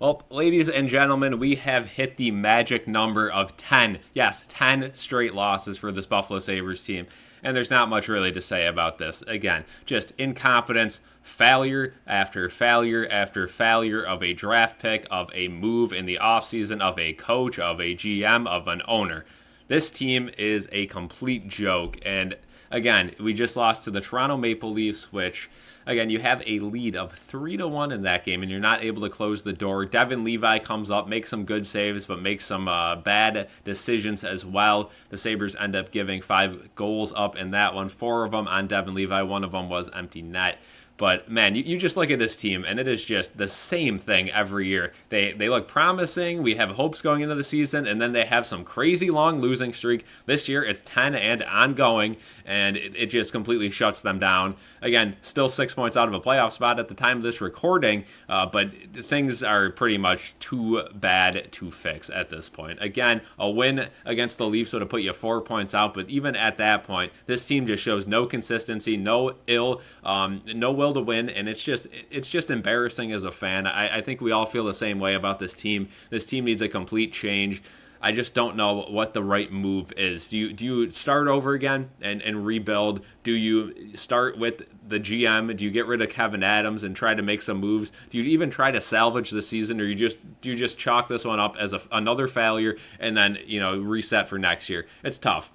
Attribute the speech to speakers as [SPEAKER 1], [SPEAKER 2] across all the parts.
[SPEAKER 1] Well, ladies and gentlemen, we have hit the magic number of 10. Yes, 10 straight losses for this Buffalo Sabres team. And there's not much really to say about this. Again, just incompetence, failure after failure after failure of a draft pick, of a move in the offseason, of a coach, of a GM, of an owner. This team is a complete joke. And again, we just lost to the Toronto Maple Leafs, which again, you have a lead of 3-1 in that game, and you're not able to close the door. Devin Levi comes up, makes some good saves, but makes some bad decisions as well. The Sabres end up giving 5 goals up in that one, 4 of them on Devin Levi. One of them was empty net. But man, you just look at this team, and it is just the same thing every year. They look promising. We have hopes going into the season, and then they have some crazy long losing streak. This year, it's 10 and ongoing, and it just completely shuts them down. Again, still 6 points out of a playoff spot at the time of this recording, but things are pretty much too bad to fix at this point. Again, a win against the Leafs would have put you 4 points out, but even at that point, this team just shows no consistency, no will to win, and it's just embarrassing as a fan. I think we all feel the same way about this team. This team needs a complete change. I just don't know what the right move is. Do you start over again and rebuild? Do you start with the GM? Do you get rid of Kevin Adams and try to make some moves? Do you even try to salvage the season, or do you just chalk this one up as another failure and then reset for next year? It's tough.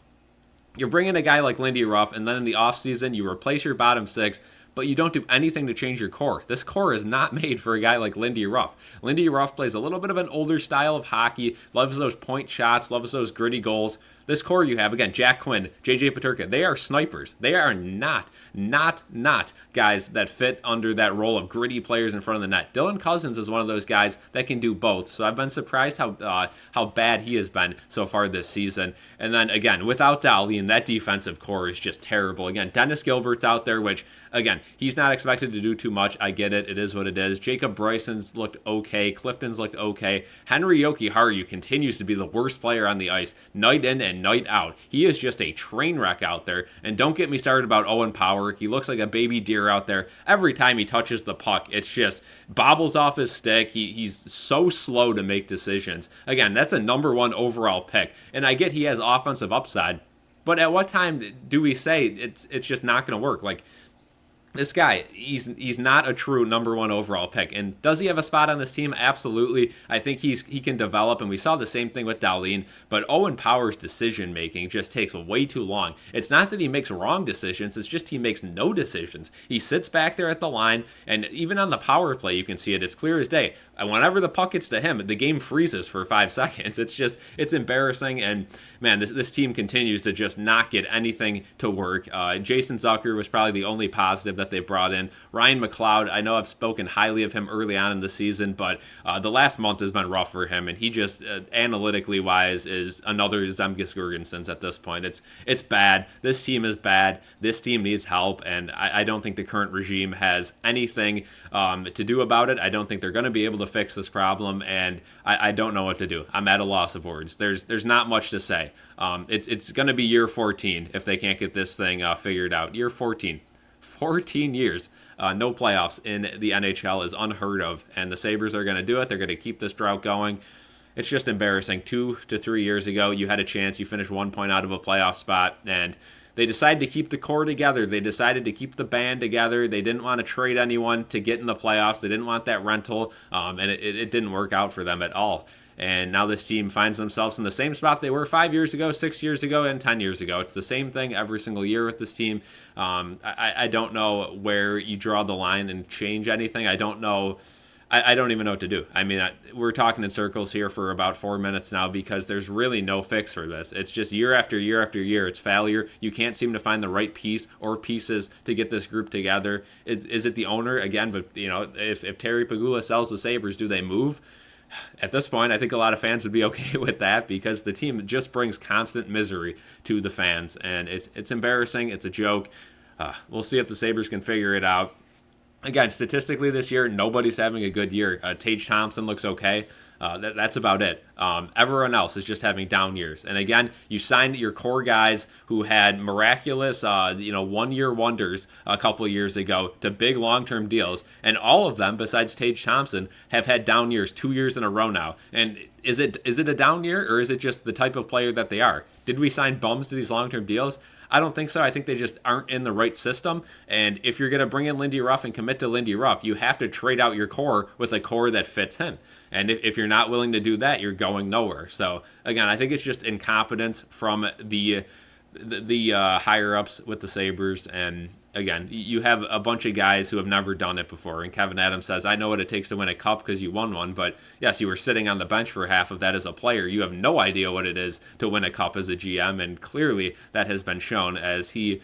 [SPEAKER 1] You're bringing a guy like Lindy Ruff, and then in the offseason, you replace your bottom six, but you don't do anything to change your core. This core is not made for a guy like Lindy Ruff. Lindy Ruff plays a little bit of an older style of hockey, loves those point shots, loves those gritty goals. This core you have, again, Jack Quinn, JJ Peterka, they are snipers. They are not guys that fit under that role of gritty players in front of the net. Dylan Cousins is one of those guys that can do both. So I've been surprised how bad he has been so far this season. And then again, without Dahlin, that defensive core is just terrible. Again, Dennis Gilbert's out there, which again, he's not expected to do too much. I get it. It is what it is. Jacob Bryson's looked okay. Clifton's looked okay. Henry Jokiharju continues to be the worst player on the ice, night in and night out. He is just a train wreck out there. And don't get me started about Owen Power. He looks like a baby deer out there. Every time he touches the puck, it's just bobbles off his stick. He's so slow to make decisions. Again, that's a number 1 overall pick. And I get he has offensive upside. But at what time do we say it's just not going to work? Like, this guy, he's not a true number 1 overall pick. And does he have a spot on this team? Absolutely. I think he can develop, and we saw the same thing with Dahlin. But Owen Power's decision making just takes way too long. It's not that he makes wrong decisions, it's just he makes no decisions. He sits back there at the line, and even on the power play, you can see it. It's clear as day. And whenever the puck gets to him, the game freezes for 5 seconds. It's embarrassing, and man, this team continues to just not get anything to work. Jason Zucker was probably the only positive that they brought in. Ryan McLeod, I know I've spoken highly of him early on in the season, but the last month has been rough for him, and he just, analytically wise, is another Zemgus Girgensons at this point. It's bad. This team is bad. This team needs help, and I don't think the current regime has anything to do about it. I don't think they're going to be able to fix this problem, and I don't know what to do. I'm at a loss of words. There's not much to say. It's going to be year 14 if they can't get this thing figured out. Year 14. 14 years. No playoffs in the NHL is unheard of, and the Sabres are going to do it. They're going to keep this drought going. It's just embarrassing. 2 to 3 years ago, you had a chance. You finished 1 point out of a playoff spot, and they decided to keep the core together. They decided to keep the band together. They didn't want to trade anyone to get in the playoffs. They didn't want that rental, and it didn't work out for them at all. And now this team finds themselves in the same spot they were 5 years ago, 6 years ago, and 10 years ago. It's the same thing every single year with this team. I don't know where you draw the line and change anything. I don't know. I don't even know what to do. I mean, we're talking in circles here for about 4 minutes now because there's really no fix for this. It's just year after year after year. It's failure. You can't seem to find the right piece or pieces to get this group together. Is it the owner? Again, but if Terry Pagula sells the Sabres, do they move? At this point, I think a lot of fans would be okay with that because the team just brings constant misery to the fans, and it's embarrassing. It's a joke. We'll see if the Sabres can figure it out. Again, statistically this year, nobody's having a good year. Tage Thompson looks okay. That's about it. Everyone else is just having down years. And again, you signed your core guys who had miraculous, 1-year wonders a couple of years ago to big long-term deals, and all of them, besides Tage Thompson, have had down years 2 years in a row now. And is it a down year, or is it just the type of player that they are? Did we sign bums to these long-term deals? I don't think so. I think they just aren't in the right system. And if you're going to bring in Lindy Ruff and commit to Lindy Ruff, you have to trade out your core with a core that fits him. And if you're not willing to do that, you're going nowhere. So again, I think it's just incompetence from the higher ups with the Sabres. And again, you have a bunch of guys who have never done it before. And Kevin Adams says, I know what it takes to win a cup because you won one. But yes, you were sitting on the bench for half of that as a player. You have no idea what it is to win a cup as a GM. And clearly that has been shown, as he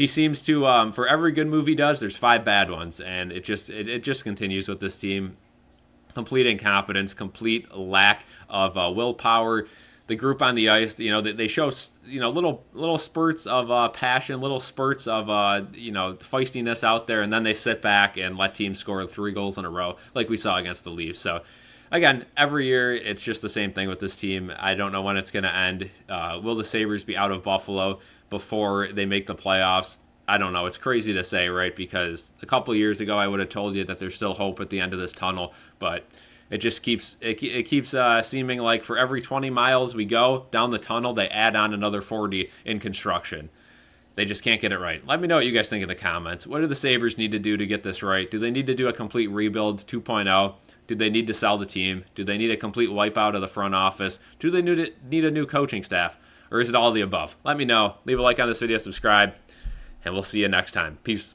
[SPEAKER 1] seems to, for every good move he does, there's 5 bad ones. And it just continues with this team. Complete incompetence, complete lack of willpower. The group on the ice, they show, little spurts of passion, little spurts of, feistiness out there, and then they sit back and let teams score 3 goals in a row, like we saw against the Leafs. So, again, every year it's just the same thing with this team. I don't know when it's going to end. Will the Sabres be out of Buffalo before they make the playoffs? I don't know. It's crazy to say, right? Because a couple of years ago, I would have told you that there's still hope at the end of this tunnel, but it just keeps seeming like for every 20 miles we go down the tunnel, they add on another 40 in construction. They just can't get it right. Let me know what you guys think in the comments. What do the Sabres need to do to get this right? Do they need to do a complete rebuild 2.0? Do they need to sell the team? Do they need a complete wipeout of the front office? Do they need a new coaching staff? Or is it all of the above? Let me know. Leave a like on this video, subscribe, and we'll see you next time. Peace.